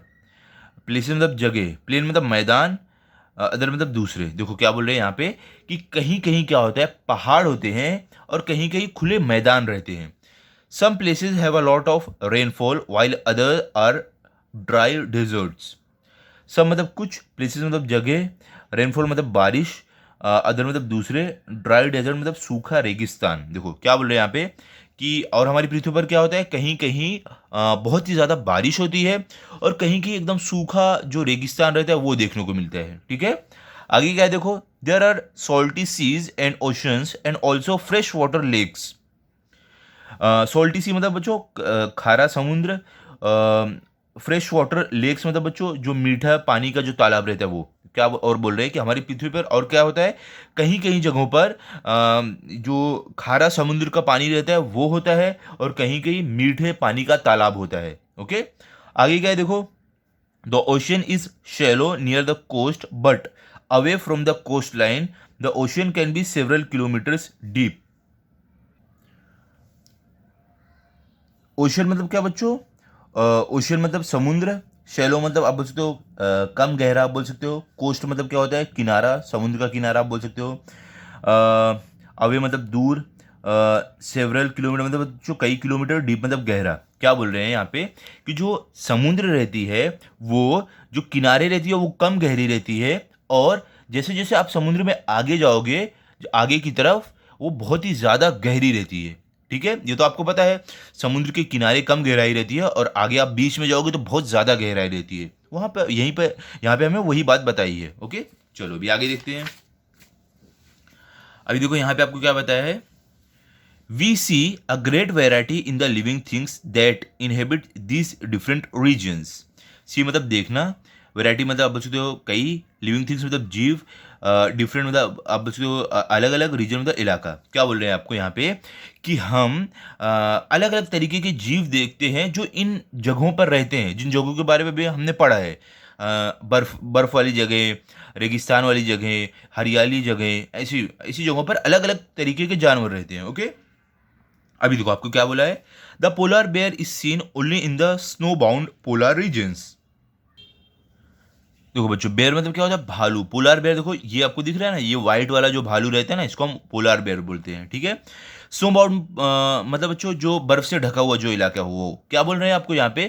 प्लेसेस मतलब जगह, प्लेन मतलब मैदान, अदर मतलब दूसरे। देखो क्या बोल रहे हैं यहाँ पे कि कहीं कहीं क्या होता है, पहाड़ होते हैं और कहीं कहीं खुले मैदान रहते हैं। Some places have a lot of rainfall while other are dry deserts. सब मतलब कुछ, प्लेसेस मतलब जगह, रेनफॉल मतलब बारिश, अदर मतलब दूसरे, ड्राई डेजर्ट मतलब सूखा रेगिस्तान। देखो क्या बोल रहे हैं यहाँ पे कि और हमारी पृथ्वी पर क्या होता है, कहीं कहीं बहुत ही ज़्यादा बारिश होती है और कहीं कहीं एकदम सूखा जो रेगिस्तान रहता है वो देखने को मिलता है। ठीक है, आगे क्या है देखो, there are salty seas and oceans and also fresh water lakes. Salty sea मतलब बच्चों खारा समुद्र, फ्रेश वाटर लेक्स मतलब बच्चों जो मीठा पानी का जो तालाब रहता है वो। क्या और बोल रहे हैं कि हमारी पृथ्वी पर और क्या होता है, कहीं कहीं जगहों पर जो खारा समुद्र का पानी रहता है वो होता है, और कहीं कहीं मीठे पानी का तालाब होता है। ओके, आगे क्या है देखो, the ocean is shallow near the coast but away from the coast line the ocean can be several kilometres deep. Ocean मतलब क्या बच्चों, ओशियन मतलब समुद्र, शैलो मतलब आप बोल सकते हो कम गहरा आप बोल सकते हो, कोस्ट मतलब क्या होता है, किनारा, समुद्र का किनारा आप बोल सकते हो, अवे मतलब दूर, सेवरल किलोमीटर मतलब जो कई किलोमीटर, डीप मतलब गहरा। क्या बोल रहे हैं यहाँ पे कि जो समुद्र रहती है वो, जो किनारे रहती है वो कम गहरी रहती है, और जैसे जैसे आप समुद्र में आगे जाओगे, जो आगे की तरफ, वो बहुत ही ज़्यादा गहरी रहती है। ठीक है, ये तो आपको पता है, समुद्र के किनारे कम गहराई रहती है और आगे आप बीच में जाओगे तो बहुत ज़्यादा गहराई रहती है। वहाँ पे यहीं पे यहाँ पे हमें वही बात बताई है। ओके, चलो अभी आगे देखते हैं। अभी देखो यहाँ पे आपको क्या बताया है, we see a great variety in the living things that inhabit this different regions. See मतलब देखना, वेराइटी मतलब आप बोल सकते हो कई, लिविंग थिंग्स मतलब जीव, डिफरेंट मतलब आप बोल सकते हो अलग अलग, रीजन मतलब इलाका। क्या बोल रहे हैं आपको यहाँ पे कि हम अलग अलग तरीके के जीव देखते हैं जो इन जगहों पर रहते हैं, जिन जगहों के बारे में भी हमने पढ़ा है। बर्फ बर्फ वाली जगह, रेगिस्तान वाली जगह, हरियाली जगह, ऐसी ऐसी जगहों पर अलग अलग तरीके के जानवर रहते हैं। ओके, अभी देखो आपको क्या बोला है, the polar bear is seen only in the snow bound polar regions. देखो बच्चों, बेयर मतलब क्या होता है, भालू। पोलर बेयर देखो ये आपको दिख रहा है ना, ये व्हाइट वाला जो भालू रहता है ना, इसको हम पोलर बेयर बोलते हैं। ठीक है, स्नो बाउंड मतलब बच्चों जो बर्फ से ढका हुआ जो इलाका हो, वो क्या बोल रहे हैं आपको यहाँ पे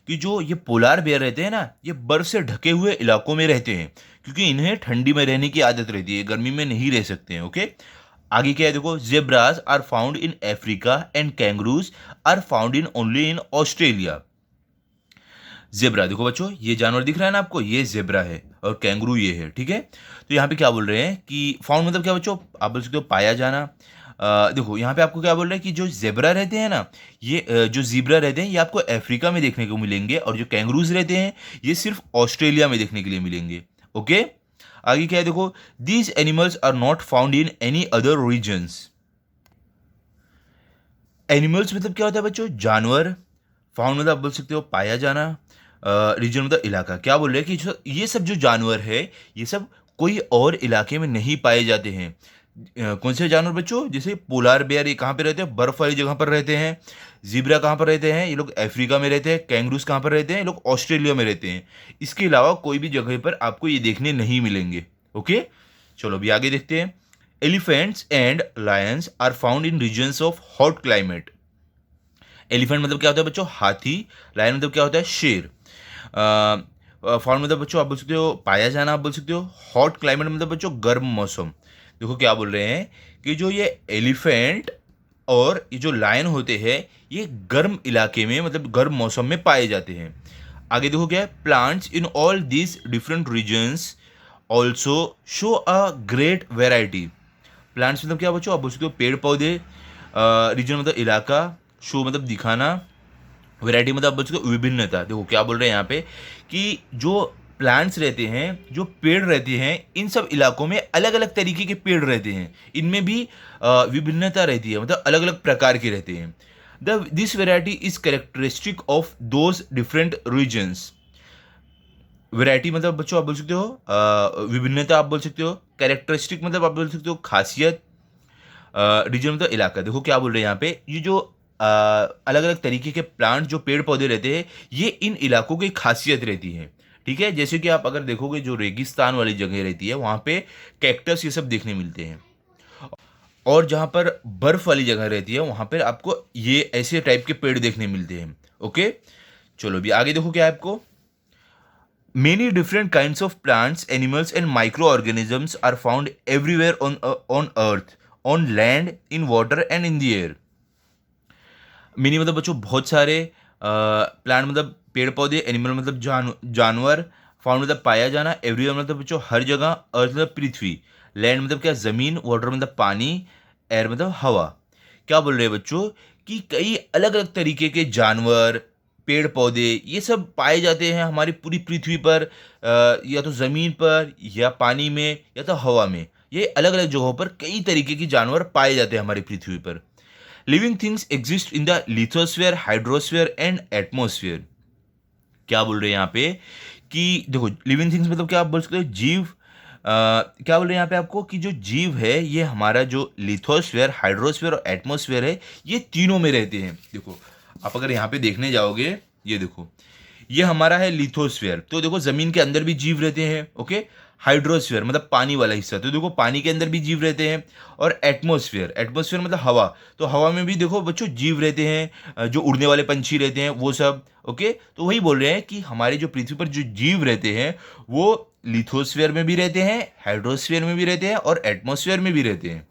कि जो ये पोलर बेयर रहते हैं ना, ये बर्फ से ढके हुए इलाकों में रहते हैं, क्योंकि इन्हें ठंडी में रहने की आदत रहती है, गर्मी में नहीं रह सकते हैं। ओके, आगे क्या है देखो, zebras are found in Africa and kangaroos are found in only in Australia. Zebra देखो बच्चों, ये जानवर दिख रहा है ना आपको, ये जेब्रा है और कैंगरू ये है। ठीक है, तो यहाँ पे क्या बोल रहे हैं कि फाउंड मतलब क्या बच्चों, आप बोल सकते हो पाया जाना, देखो यहाँ पे आपको क्या बोल रहा है कि जो जेब्रा रहते हैं ना, ये जो जीब्रा रहते हैं ये आपको अफ्रीका में देखने को मिलेंगे, और जो कैंगरूज रहते हैं ये सिर्फ ऑस्ट्रेलिया में देखने के लिए मिलेंगे। ओके, आगे क्या है देखो, these animals are not found in any other regions. Animals मतलब क्या होता है बच्चों, जानवर। फाउंड मतलब आप बोल सकते हो पाया जाना। रीजन मतलब इलाका। क्या बोल रहे हैं कि ये सब जो जानवर है ये सब कोई और इलाके में नहीं पाए जाते हैं। कौन से जानवर बच्चों, जैसे पोलार बेयर, ये कहाँ पे रहते हैं, बर्फ वाली जगह पर रहते हैं। जीब्रा कहाँ पर रहते हैं, ये लोग अफ्रीका में रहते हैं। कैंगरूस कहाँ पर रहते हैं, ये लोग ऑस्ट्रेलिया में रहते हैं। इसके अलावा कोई भी जगह पर आपको ये देखने नहीं मिलेंगे। ओके, चलो अभी आगे देखते हैं। Elephants and lions are found in regions of hot climate. Elephant मतलब क्या होता है बच्चों, हाथी। लायन मतलब क्या होता है, शेर। फाउंड मतलब बच्चों आप बोल सकते हो पाया जाना, आप बोल सकते हो। हॉट क्लाइमेट मतलब बच्चों गर्म मौसम। देखो क्या बोल रहे हैं कि जो ये एलिफेंट और ये जो लायन होते हैं ये गर्म इलाके में मतलब गर्म मौसम में पाए जाते हैं। आगे देखो क्या है, plants in all these different regions also show a great variety. Plants मतलब क्या बच्चों, आप बोल सकते हो पेड़ पौधे। रीजन मतलब इलाका। शो मतलब दिखाना। वैरायटी मतलब आप बोल सकते हो विभिन्नता। देखो क्या बोल रहे हैं यहाँ पे कि जो प्लांट्स रहते हैं, जो पेड़ रहते हैं, इन सब इलाकों में अलग अलग तरीके के पेड़ रहते हैं। इनमें भी विभिन्नता रहती है, मतलब अलग अलग प्रकार के रहते हैं। This variety is characteristic of those different regions. Variety मतलब बच्चों आप बोल सकते हो विभिन्नता, आप बोल सकते हो कैरेक्टरिस्टिक मतलब आप बोल सकते हो खासियत। रीजन मतलब इलाका। देखो क्या बोल रहे हैं यहाँ पे, ये जो अलग अलग तरीके के प्लांट जो पेड़ पौधे रहते हैं ये इन इलाकों की खासियत रहती है। ठीक है, जैसे कि आप अगर देखोगे जो रेगिस्तान वाली जगह रहती है वहाँ पे कैक्टस ये सब देखने मिलते हैं, और जहाँ पर बर्फ वाली जगह रहती है वहाँ पर आपको ये ऐसे टाइप के पेड़ देखने मिलते हैं। ओके, चलो अभी आगे देखो क्या है आपको। Many different kinds of plants, animals, and microorganisms are found everywhere on Earth, on land, in water, and in the air. Mini मतलब बच्चों बहुत सारे, प्लांट मतलब पेड़ पौधे, एनिमल मतलब जानवर, फाउंड मतलब पाया जाना, एवरीवेयर मतलब बच्चों हर जगह, अर्थ मतलब पृथ्वी, लैंड मतलब क्या ज़मीन, वाटर मतलब पानी, एयर मतलब हवा। क्या बोल रहे हैं बच्चों कि कई अलग अलग तरीके के जानवर, पेड़ पौधे ये सब पाए जाते हैं हमारी पूरी पृथ्वी पर, या तो ज़मीन पर या पानी में या तो हवा में। ये अलग अलग जगहों पर कई तरीके के जानवर पाए जाते हैं हमारी पृथ्वी पर। Living things exist in the lithosphere, hydrosphere and atmosphere. क्या बोल रहे हैं यहाँ पे कि देखो लिविंग थिंग्स मतलब क्या आप बोल सकते हो जीव। क्या बोल रहे हैं यहाँ पे आपको कि जो जीव है ये हमारा जो लिथोस्फीयर, हाइड्रोस्फीयर और एटमोस्फीयर है ये तीनों में रहते हैं। देखो आप अगर यहाँ पे देखने जाओगे, ये देखो ये हमारा है लिथोस्फीयर, तो देखो जमीन के अंदर भी जीव रहते हैं। ओके, हाइड्रोस्फीयर मतलब पानी वाला हिस्सा, तो देखो पानी के अंदर भी जीव रहते हैं। और एटमोस्फीयर, एटमोस्फीयर मतलब हवा, तो हवा में भी देखो बच्चों जीव रहते हैं, जो उड़ने वाले पंछी रहते हैं वो सब। ओके, तो वही बोल रहे हैं कि हमारे जो पृथ्वी पर जो जीव रहते हैं वो लिथोस्फीयर में भी रहते हैं, हाइड्रोस्फीयर में भी रहते हैं और एटमोस्फीयर में भी रहते हैं।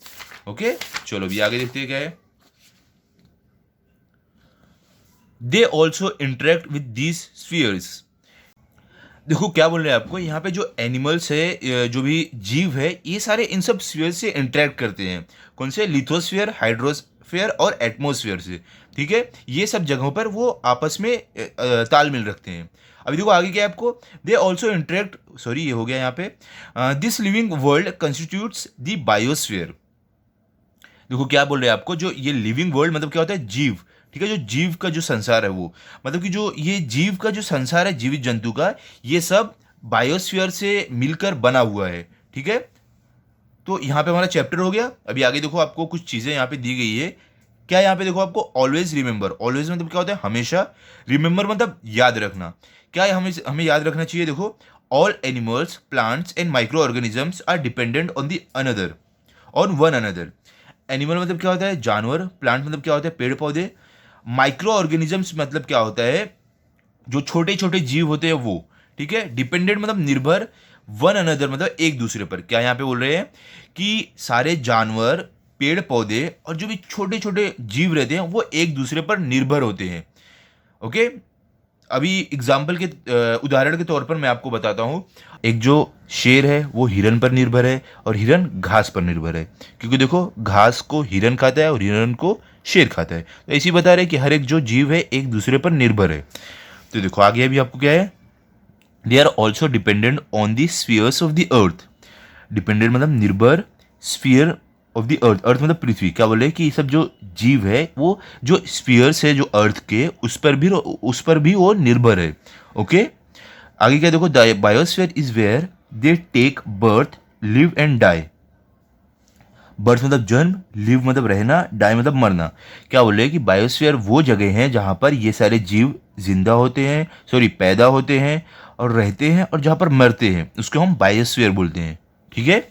ओके, चलो अभी आगे देखते हैं क्या है। They also interact with these spheres. देखो क्या बोल रहे हैं आपको यहाँ पे, जो एनिमल्स है, जो भी जीव है, ये सारे इन सब स्फीयर से इंटरेक्ट करते हैं। कौन से, लिथोस्फीयर, हाइड्रोस्फीयर और एटमोस्फीयर से। ठीक है, ये सब जगहों पर वो आपस में तालमेल रखते हैं। अभी देखो आगे क्या है आपको, दे ऑल्सो इंटरेक्ट, सॉरी ये हो गया यहाँ पे, this living world constitutes the biosphere. देखो क्या बोल रहे हैं आपको, जो ये लिविंग वर्ल्ड मतलब क्या होता है, जीव। ठीक है, जो जीव का जो संसार है वो मतलब कि जो ये जीव का जो संसार है जीवित जंतु का, ये सब बायोस्फीयर से मिलकर बना हुआ है। ठीक है, तो यहाँ पे हमारा चैप्टर हो गया। अभी आगे देखो आपको कुछ चीज़ें यहाँ पे दी गई है। क्या यहाँ पे देखो आपको, ऑलवेज रिमेंबर। ऑलवेज मतलब क्या होता है, हमेशा। रिमेंबर मतलब याद रखना। क्या है हमें हमें याद रखना चाहिए, देखो all animals, plants and microorganisms are dependent on the another, on one another. Animal मतलब क्या होता है, जानवर। प्लांट मतलब क्या होता है, पेड़ पौधे। माइक्रो ऑर्गेनिजम्स मतलब क्या होता है, जो छोटे छोटे जीव होते हैं वो। ठीक है, डिपेंडेंट मतलब निर्भर, वन अनदर मतलब एक दूसरे पर। क्या यहाँ पे बोल रहे हैं कि सारे जानवर, पेड़ पौधे और जो भी छोटे छोटे जीव रहते हैं वो एक दूसरे पर निर्भर होते हैं। ओके, अभी एग्जाम्पल के उदाहरण के तौर पर मैं आपको बताता हूँ। एक जो शेर है वो हिरन पर निर्भर है और हिरन घास पर निर्भर है, क्योंकि देखो घास को हिरन खाता है और हिरन को शेर खाता है। तो ऐसी बता रहे हैं कि हर एक जो जीव है एक दूसरे पर निर्भर है। तो देखो आगे अभी आपको क्या है, they are also dependent on the spheres of the earth. Dependent मतलब निर्भर, sphere of the earth, earth मतलब पृथ्वी। क्या बोले कि ये सब जो जीव है वो जो स्फीयर्स है जो अर्थ के उस पर भी वो निर्भर है। ओके, आगे क्या देखो, the biosphere is where they take birth, live and die. Birth मतलब जन्म, लिव मतलब रहना, डाई मतलब मरना। क्या बोले कि बायोस्फीयर वो जगह है जहाँ पर ये सारे जीव जिंदा होते हैं, सॉरी पैदा होते हैं और रहते हैं, और जहाँ पर मरते हैं उसको हम बायोस्फीयर बोलते हैं। ठीक है,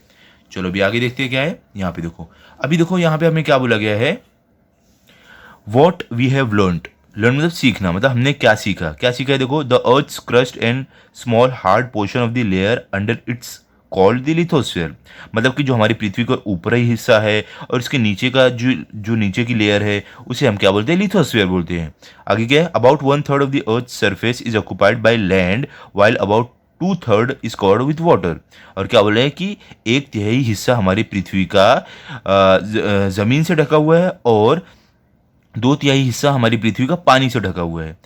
चलो अभी आगे देखते हैं क्या है यहाँ पे। देखो अभी देखो यहाँ पे हमें क्या बोला गया है, what we have learned. Learn मतलब सीखना, मतलब हमने क्या सीखा। क्या सीखा है देखो, the earth crust and small hard portion of the layer under its called the lithosphere. मतलब कि जो हमारी पृथ्वी का ऊपरी हिस्सा है और इसके नीचे का जो नीचे की लेयर है उसे हम क्या बोलते हैं, लिथोस्फीयर बोलते हैं। आगे क्या है, about 1/3 of the earth surface is occupied by land while about 2/3 is covered with water. और क्या बोला है कि 1/3 हिस्सा हमारी पृथ्वी का जमीन से ढका हुआ है और 2/3 हिस्सा हमारी पृथ्वी का पानी से ढका हुआ है।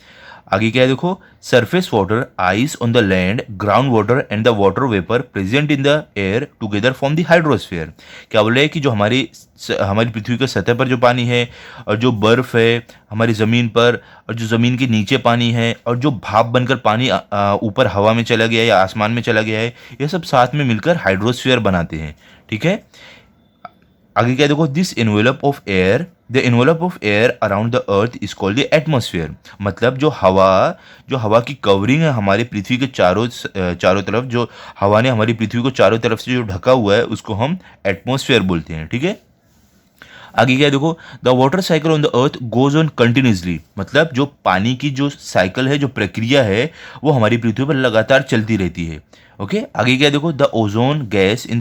आगे क्या है देखो, surface water, ice on the land, ground water and the water vapour present in the air together form the hydrosphere. क्या बोले कि जो हमारी पृथ्वी के सतह पर जो पानी है और जो बर्फ है हमारी ज़मीन पर और जो ज़मीन के नीचे पानी है और जो भाप बनकर पानी ऊपर हवा में चला गया है या आसमान में चला गया है, ये सब साथ में मिलकर हाइड्रोस्फीयर बनाते हैं। ठीक है, आगे क्या देखो, this envelope of air, the envelope of air around the earth is called the atmosphere. मतलब जो हवा की कवरिंग है हमारी पृथ्वी के चारों तरफ, जो हवा ने हमारी पृथ्वी को चारों तरफ से जो ढका हुआ है उसको हम एटमॉस्फेयर बोलते हैं। ठीक है, आगे क्या है देखो, the water cycle on the earth goes on continuously. मतलब जो पानी की जो साइकिल है, जो प्रक्रिया है, वो हमारी पृथ्वी पर लगातार चलती रहती है। ओके, आगे क्या देखो, the ozone gas in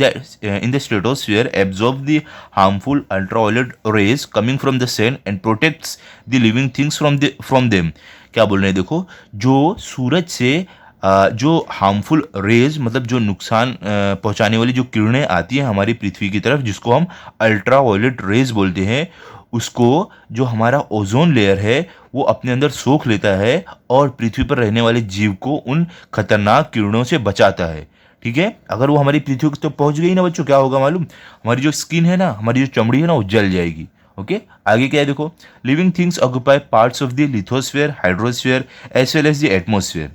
the stratosphere absorb the harmful ultraviolet rays coming from the sun and protects the living things from them. क्या बोल रहे हैं देखो, जो सूरज से जो हार्मफुल रेज मतलब जो नुकसान पहुंचाने वाली जो किरणें आती हैं हमारी पृथ्वी की तरफ, जिसको हम अल्ट्रा वायलेट रेज बोलते हैं, उसको जो हमारा ओजोन लेयर है वो अपने अंदर सोख लेता है और पृथ्वी पर रहने वाले जीव को उन खतरनाक किरणों से बचाता है। ठीक है, अगर वो हमारी पृथ्वी तक तो पहुंच गई ना बच्चों, क्या होगा मालूम, हमारी जो स्किन है ना, हमारी जो चमड़ी है ना, वो जल जाएगी। ओके, आगे क्या है देखो, living things occupy parts of the lithosphere, hydrosphere as well as the atmosphere.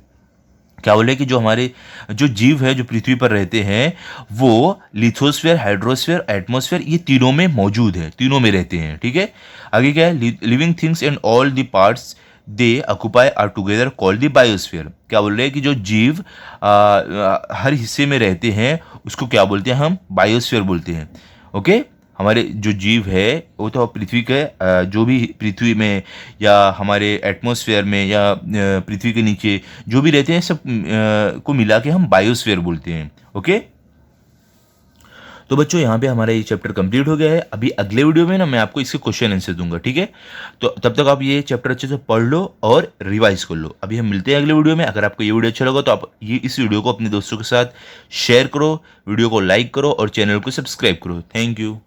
क्या बोले कि जो हमारे जो जीव है जो पृथ्वी पर रहते हैं वो लिथोस्फीयर, हाइड्रोस्फीयर, एटमॉस्फेयर, ये तीनों में मौजूद है, तीनों में रहते हैं। ठीक है, आगे क्या है, living things and all the parts they occupy are together called the biosphere. क्या बोल रहे हैं कि जो जीव हर हिस्से में रहते हैं उसको क्या बोलते हैं, हम बायोस्फीयर बोलते हैं। ओके, हमारे जो जीव है वो तो पृथ्वी के जो भी पृथ्वी में या हमारे एटमॉस्फेयर में या पृथ्वी के नीचे जो भी रहते हैं सब को मिला के हम बायोस्फीयर बोलते हैं। ओके, तो बच्चों यहाँ पे हमारा ये चैप्टर कंप्लीट हो गया है। अभी अगले वीडियो में ना मैं आपको इसके क्वेश्चन आंसर दूंगा। ठीक है, तो तब तक आप ये चैप्टर अच्छे से पढ़ लो और रिवाइज कर लो। अभी हम मिलते हैं अगले वीडियो में। अगर आपको ये वीडियो अच्छा लगा तो आप इस वीडियो को अपने दोस्तों के साथ शेयर करो, वीडियो को लाइक करो और चैनल को सब्सक्राइब करो। Thank you.